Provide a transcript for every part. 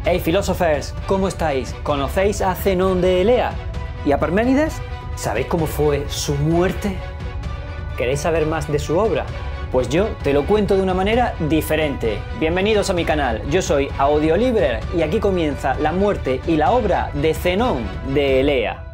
Hey filósofos, ¿cómo estáis? ¿Conocéis a Zenón de Elea? ¿Y a Parménides? ¿Sabéis cómo fue su muerte? ¿Queréis saber más de su obra? Pues yo te lo cuento de una manera diferente. Bienvenidos a mi canal, yo soy Audiolibre y aquí comienza la muerte y la obra de Zenón de Elea.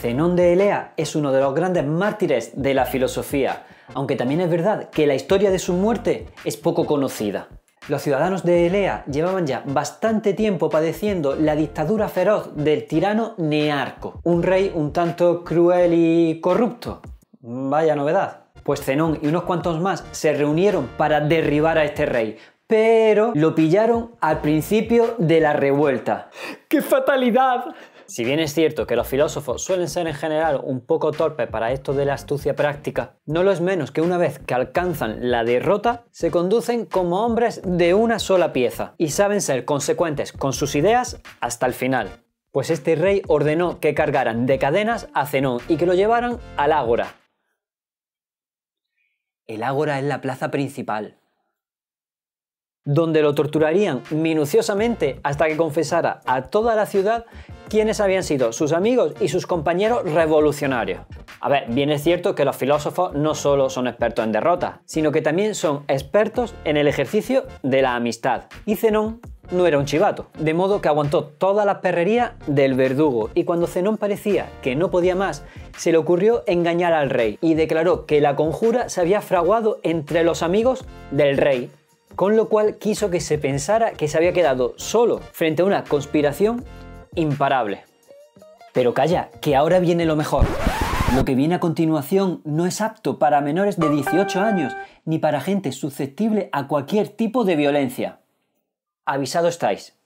Zenón de Elea es uno de los grandes mártires de la filosofía, aunque también es verdad que la historia de su muerte es poco conocida. Los ciudadanos de Elea llevaban ya bastante tiempo padeciendo la dictadura feroz del tirano Nearco, un rey un tanto cruel y corrupto. Vaya novedad. Pues Zenón y unos cuantos más se reunieron para derribar a este rey, pero lo pillaron al principio de la revuelta. ¡Qué fatalidad! Si bien es cierto que los filósofos suelen ser en general un poco torpes para esto de la astucia práctica, no lo es menos que una vez que alcanzan la derrota, se conducen como hombres de una sola pieza y saben ser consecuentes con sus ideas hasta el final. Pues este rey ordenó que cargaran de cadenas a Zenón y que lo llevaran al ágora. El ágora es la plaza principal, donde lo torturarían minuciosamente hasta que confesara a toda la ciudad quiénes habían sido sus amigos y sus compañeros revolucionarios. A ver, bien es cierto que los filósofos no solo son expertos en derrotas, sino que también son expertos en el ejercicio de la amistad. Y Zenón no era un chivato, de modo que aguantó toda la perrería del verdugo y cuando Zenón parecía que no podía más, se le ocurrió engañar al rey y declaró que la conjura se había fraguado entre los amigos del rey, con lo cual quiso que se pensara que se había quedado solo frente a una conspiración imparable. Pero calla, que ahora viene lo mejor. Lo que viene a continuación no es apto para menores de 18 años ni para gente susceptible a cualquier tipo de violencia. Avisado estáis.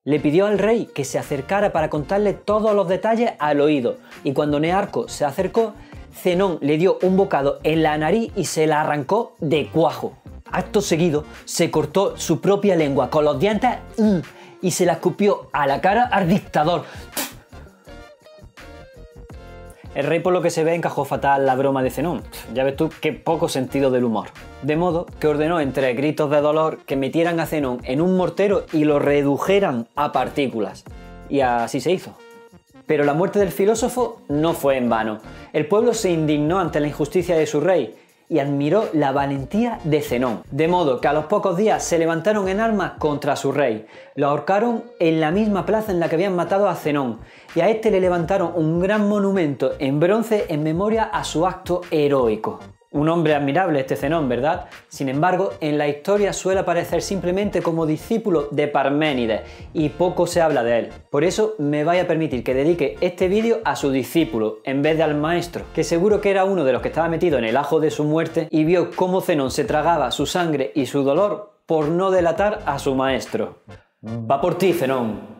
Le pidió al rey que se acercara para contarle todos los detalles al oído y cuando Nearco se acercó, Zenón le dio un bocado en la nariz y se la arrancó de cuajo. Acto seguido, se cortó su propia lengua con los dientes y se la escupió a la cara al dictador. El rey, por lo que se ve, encajó fatal la broma de Zenón. Ya ves tú qué poco sentido del humor. De modo que ordenó entre gritos de dolor que metieran a Zenón en un mortero y lo redujeran a partículas. Y así se hizo. Pero la muerte del filósofo no fue en vano. El pueblo se indignó ante la injusticia de su rey y admiró la valentía de Zenón. De modo que a los pocos días se levantaron en armas contra su rey. Lo ahorcaron en la misma plaza en la que habían matado a Zenón y a este le levantaron un gran monumento en bronce en memoria a su acto heroico. Un hombre admirable este Zenón, ¿verdad? Sin embargo, en la historia suele aparecer simplemente como discípulo de Parménides y poco se habla de él. Por eso me vais a permitir que dedique este vídeo a su discípulo en vez de al maestro, que seguro que era uno de los que estaba metido en el ajo de su muerte y vio cómo Zenón se tragaba su sangre y su dolor por no delatar a su maestro. Va por ti, Zenón.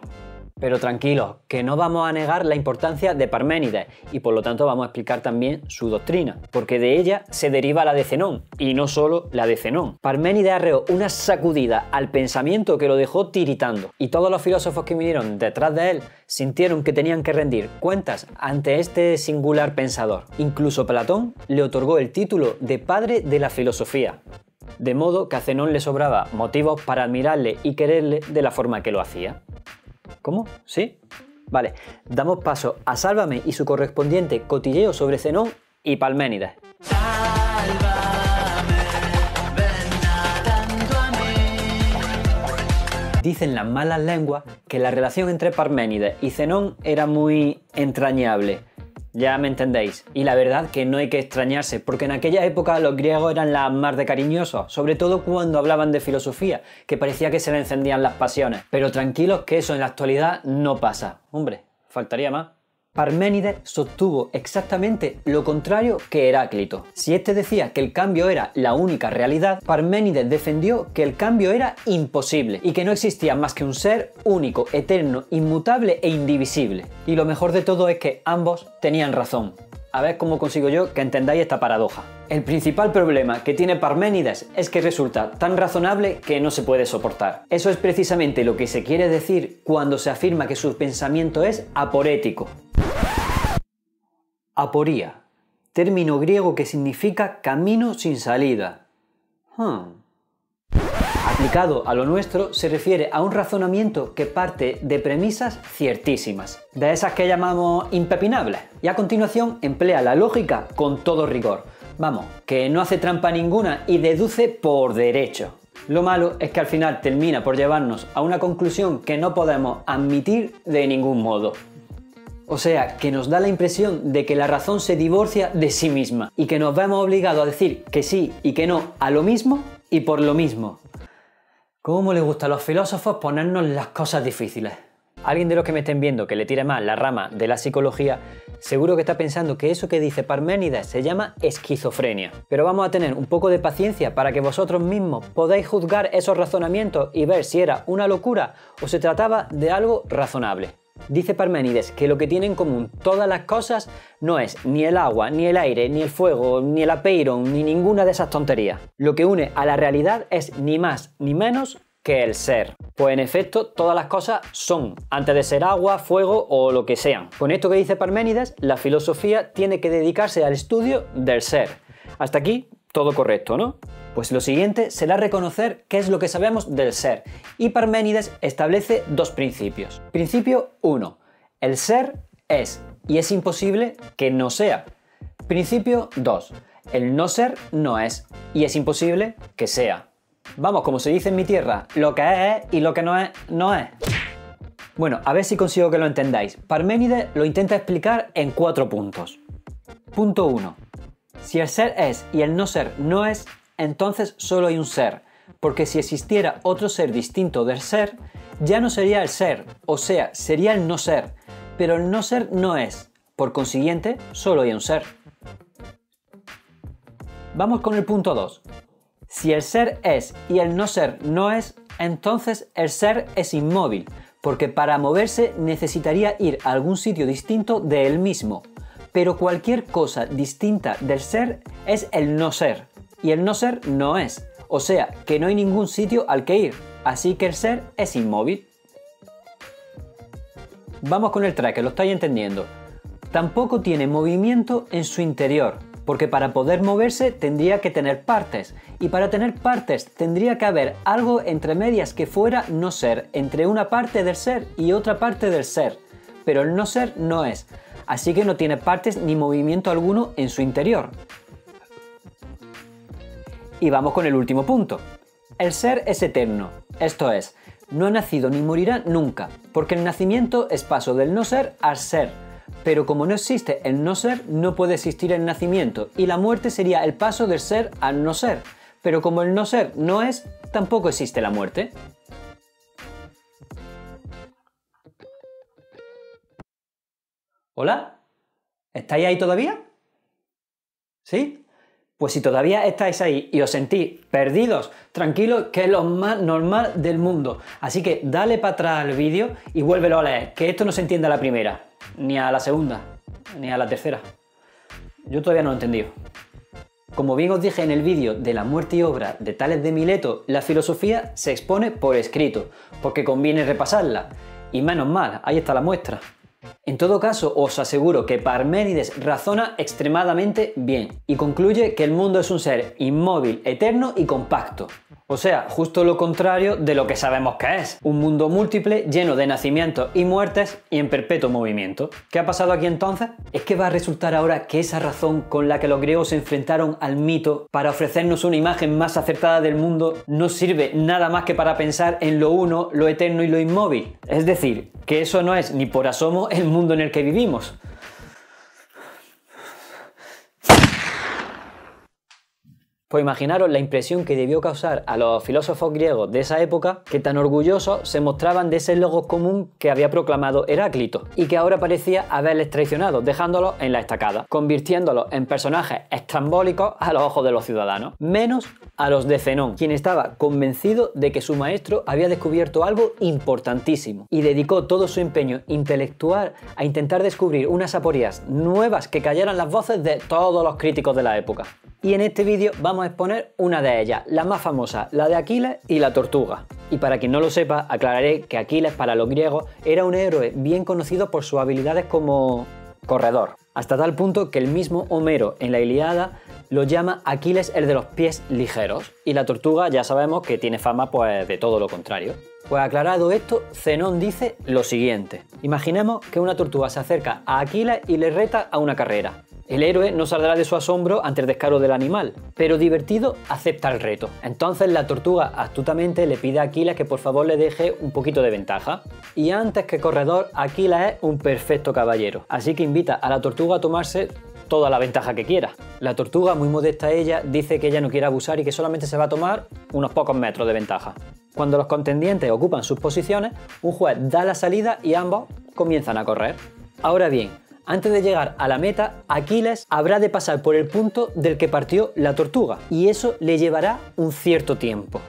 Pero tranquilos, que no vamos a negar la importancia de Parménides y por lo tanto vamos a explicar también su doctrina, porque de ella se deriva la de Zenón, y no solo la de Zenón. Parménides arreó una sacudida al pensamiento que lo dejó tiritando, y todos los filósofos que vinieron detrás de él sintieron que tenían que rendir cuentas ante este singular pensador. Incluso Platón le otorgó el título de padre de la filosofía. De modo que a Zenón le sobraba motivos para admirarle y quererle de la forma que lo hacía. ¿Cómo? ¿Sí? Vale, damos paso a Sálvame y su correspondiente cotilleo sobre Zenón y Parménides. Sálvame, ven nadando a mí. Dicen las malas lenguas que la relación entre Parménides y Zenón era muy entrañable. Ya me entendéis. Y la verdad que no hay que extrañarse, porque en aquella época los griegos eran las más de cariñosos, sobre todo cuando hablaban de filosofía, que parecía que se le encendían las pasiones. Pero tranquilos que eso en la actualidad no pasa. Hombre, faltaría más. Parménides sostuvo exactamente lo contrario que Heráclito. Si este decía que el cambio era la única realidad, Parménides defendió que el cambio era imposible y que no existía más que un ser único, eterno, inmutable e indivisible. Y lo mejor de todo es que ambos tenían razón. A ver cómo consigo yo que entendáis esta paradoja. El principal problema que tiene Parménides es que resulta tan razonable que no se puede soportar. Eso es precisamente lo que se quiere decir cuando se afirma que su pensamiento es aporético. Aporía, término griego que significa camino sin salida. Aplicado a lo nuestro, se refiere a un razonamiento que parte de premisas ciertísimas, de esas que llamamos impepinables, y a continuación emplea la lógica con todo rigor. Vamos, que no hace trampa ninguna y deduce por derecho. Lo malo es que al final termina por llevarnos a una conclusión que no podemos admitir de ningún modo. O sea, que nos da la impresión de que la razón se divorcia de sí misma y que nos vemos obligados a decir que sí y que no a lo mismo y por lo mismo. ¿Cómo les gusta a los filósofos ponernos las cosas difíciles? Alguien de los que me estén viendo que le tire más la rama de la psicología, seguro que está pensando que eso que dice Parménides se llama esquizofrenia. Pero vamos a tener un poco de paciencia para que vosotros mismos podáis juzgar esos razonamientos y ver si era una locura o se trataba de algo razonable. Dice Parménides que lo que tienen en común todas las cosas no es ni el agua, ni el aire, ni el fuego, ni el apeiron, ni ninguna de esas tonterías. Lo que une a la realidad es ni más ni menos que el ser. Pues en efecto, todas las cosas son, antes de ser agua, fuego o lo que sean. Con esto que dice Parménides, la filosofía tiene que dedicarse al estudio del ser. Hasta aquí, todo correcto, ¿no? Pues lo siguiente será reconocer qué es lo que sabemos del ser, y Parménides establece dos principios. Principio 1. El ser es, y es imposible que no sea. Principio 2. El no ser no es, y es imposible que sea. Vamos, como se dice en mi tierra, lo que es y lo que no es, no es. Bueno, a ver si consigo que lo entendáis. Parménides lo intenta explicar en 4 puntos. Punto 1. Si el ser es y el no ser no es, entonces solo hay un ser, porque si existiera otro ser distinto del ser, ya no sería el ser, o sea, sería el no ser, pero el no ser no es, por consiguiente, solo hay un ser. Vamos con el punto 2. Si el ser es y el no ser no es, entonces el ser es inmóvil, porque para moverse necesitaría ir a algún sitio distinto de él mismo, pero cualquier cosa distinta del ser es el no ser. Y el no ser no es, o sea, que no hay ningún sitio al que ir, así que el ser es inmóvil. Vamos con el 3, que lo estáis entendiendo. Tampoco tiene movimiento en su interior, porque para poder moverse tendría que tener partes, y para tener partes tendría que haber algo entre medias que fuera no ser, entre una parte del ser y otra parte del ser, pero el no ser no es, así que no tiene partes ni movimiento alguno en su interior. Y vamos con el último punto. El ser es eterno, esto es, no ha nacido ni morirá nunca, porque el nacimiento es paso del no ser al ser, pero como no existe el no ser, no puede existir el nacimiento, y la muerte sería el paso del ser al no ser, pero como el no ser no es, tampoco existe la muerte. ¿Hola? ¿Estáis ahí todavía? ¿Sí? Pues si todavía estáis ahí y os sentís perdidos, tranquilos, que es lo más normal del mundo. Así que dale para atrás al vídeo y vuélvelo a leer, que esto no se entiende a la primera, ni a la segunda, ni a la tercera. Yo todavía no lo he entendido. Como bien os dije en el vídeo de la muerte y obra de Tales de Mileto, la filosofía se expone por escrito, porque conviene repasarla. Y menos mal, ahí está la muestra. En todo caso, os aseguro que Parménides razona extremadamente bien y concluye que el mundo es un ser inmóvil, eterno y compacto. O sea, justo lo contrario de lo que sabemos que es. Un mundo múltiple, lleno de nacimientos y muertes y en perpetuo movimiento. ¿Qué ha pasado aquí entonces? ¿Es que va a resultar ahora que esa razón con la que los griegos se enfrentaron al mito para ofrecernos una imagen más acertada del mundo no sirve nada más que para pensar en lo uno, lo eterno y lo inmóvil? Es decir, que eso no es ni por asomo el mundo en el que vivimos. Pues imaginaros la impresión que debió causar a los filósofos griegos de esa época, que tan orgullosos se mostraban de ese logos común que había proclamado Heráclito y que ahora parecía haberles traicionado, dejándolos en la estacada, convirtiéndolos en personajes estrambólicos a los ojos de los ciudadanos. Menos a los de Zenón, quien estaba convencido de que su maestro había descubierto algo importantísimo y dedicó todo su empeño intelectual a intentar descubrir unas aporías nuevas que callaran las voces de todos los críticos de la época. Y en este vídeo vamos a exponer una de ellas, la más famosa, la de Aquiles y la tortuga. Y para quien no lo sepa, aclararé que Aquiles para los griegos era un héroe bien conocido por sus habilidades como corredor, hasta tal punto que el mismo Homero en la Ilíada lo llama Aquiles el de los pies ligeros, y la tortuga ya sabemos que tiene fama pues de todo lo contrario. Pues aclarado esto, Zenón dice lo siguiente: imaginemos que una tortuga se acerca a Aquiles y le reta a una carrera. El héroe no saldrá de su asombro ante el descaro del animal, pero divertido acepta el reto. Entonces la tortuga astutamente le pide a Aquiles que por favor le deje un poquito de ventaja. Y antes que corredor, Aquiles es un perfecto caballero, así que invita a la tortuga a tomarse toda la ventaja que quiera. La tortuga, muy modesta ella, dice que ella no quiere abusar y que solamente se va a tomar unos pocos metros de ventaja. Cuando los contendientes ocupan sus posiciones, un juez da la salida y ambos comienzan a correr. Ahora bien, antes de llegar a la meta, Aquiles habrá de pasar por el punto del que partió la tortuga, y eso le llevará un cierto tiempo.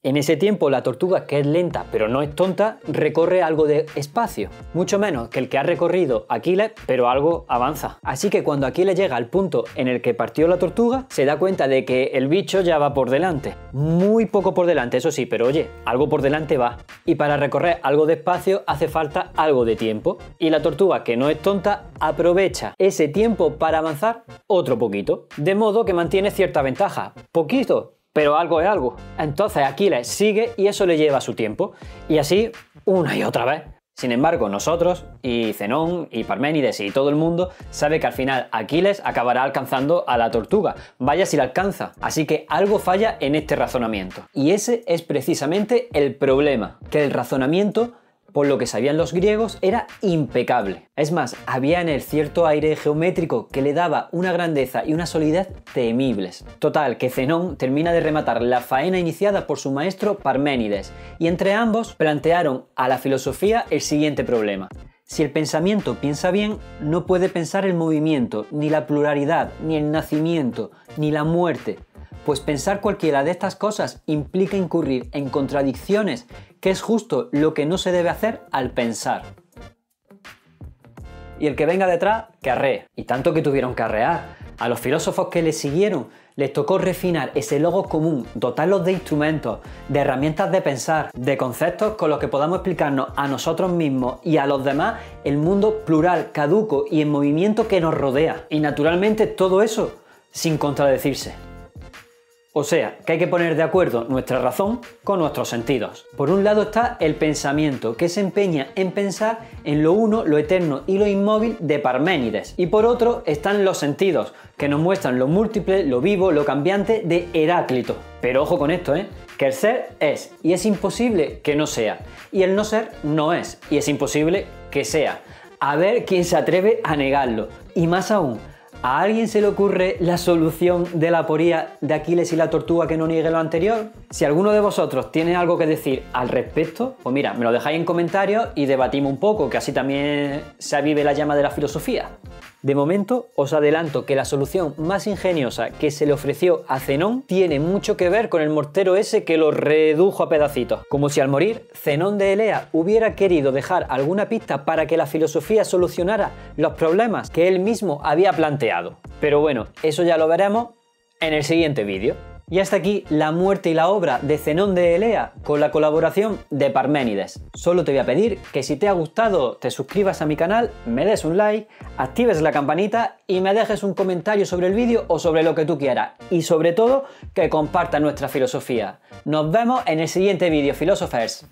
En ese tiempo la tortuga, que es lenta pero no es tonta, recorre algo de espacio, mucho menos que el que ha recorrido Aquiles, pero algo avanza. Así que cuando Aquiles llega al punto en el que partió la tortuga, se da cuenta de que el bicho ya va por delante. Muy poco por delante, eso sí, pero oye, algo por delante va. Y para recorrer algo de espacio hace falta algo de tiempo. Y la tortuga, que no es tonta, aprovecha ese tiempo para avanzar otro poquito. De modo que mantiene cierta ventaja. Poquito, pero algo es algo. Entonces Aquiles sigue y eso le lleva su tiempo. Y así una y otra vez. Sin embargo, nosotros, y Zenón, y Parménides, y todo el mundo, sabe que al final Aquiles acabará alcanzando a la tortuga. Vaya si la alcanza. Así que algo falla en este razonamiento. Y ese es precisamente el problema. Que el razonamiento, por lo que sabían los griegos, era impecable. Es más, había en él cierto aire geométrico que le daba una grandeza y una solidez temibles. Total, que Zenón termina de rematar la faena iniciada por su maestro Parménides, y entre ambos plantearon a la filosofía el siguiente problema. Si el pensamiento piensa bien, no puede pensar el movimiento, ni la pluralidad, ni el nacimiento, ni la muerte. Pues pensar cualquiera de estas cosas implica incurrir en contradicciones, que es justo lo que no se debe hacer al pensar. Y el que venga detrás, que arree. Y tanto que tuvieron que arrear. A los filósofos que les siguieron les tocó refinar ese logos común, dotarlos de instrumentos, de herramientas de pensar, de conceptos con los que podamos explicarnos a nosotros mismos y a los demás el mundo plural, caduco y en movimiento que nos rodea. Y naturalmente todo eso sin contradecirse. O sea, que hay que poner de acuerdo nuestra razón con nuestros sentidos. Por un lado está el pensamiento, que se empeña en pensar en lo uno, lo eterno y lo inmóvil de Parménides. Y por otro están los sentidos, que nos muestran lo múltiple, lo vivo, lo cambiante de Heráclito. Pero ojo con esto, que el ser es, y es imposible que no sea. Y el no ser no es, y es imposible que sea. A ver quién se atreve a negarlo. Y más aún, ¿a alguien se le ocurre la solución de la aporía de Aquiles y la tortuga que no niegue lo anterior? Si alguno de vosotros tiene algo que decir al respecto, pues mira, me lo dejáis en comentarios y debatimos un poco, que así también se avive la llama de la filosofía. De momento, os adelanto que la solución más ingeniosa que se le ofreció a Zenón tiene mucho que ver con el mortero ese que lo redujo a pedacitos. Como si al morir, Zenón de Elea hubiera querido dejar alguna pista para que la filosofía solucionara los problemas que él mismo había planteado. Pero bueno, eso ya lo veremos en el siguiente vídeo. Y hasta aquí la muerte y la obra de Zenón de Elea con la colaboración de Parménides. Solo te voy a pedir que si te ha gustado te suscribas a mi canal, me des un like, actives la campanita y me dejes un comentario sobre el vídeo o sobre lo que tú quieras. Y sobre todo, que compartas nuestra filosofía. Nos vemos en el siguiente vídeo, Philosophers.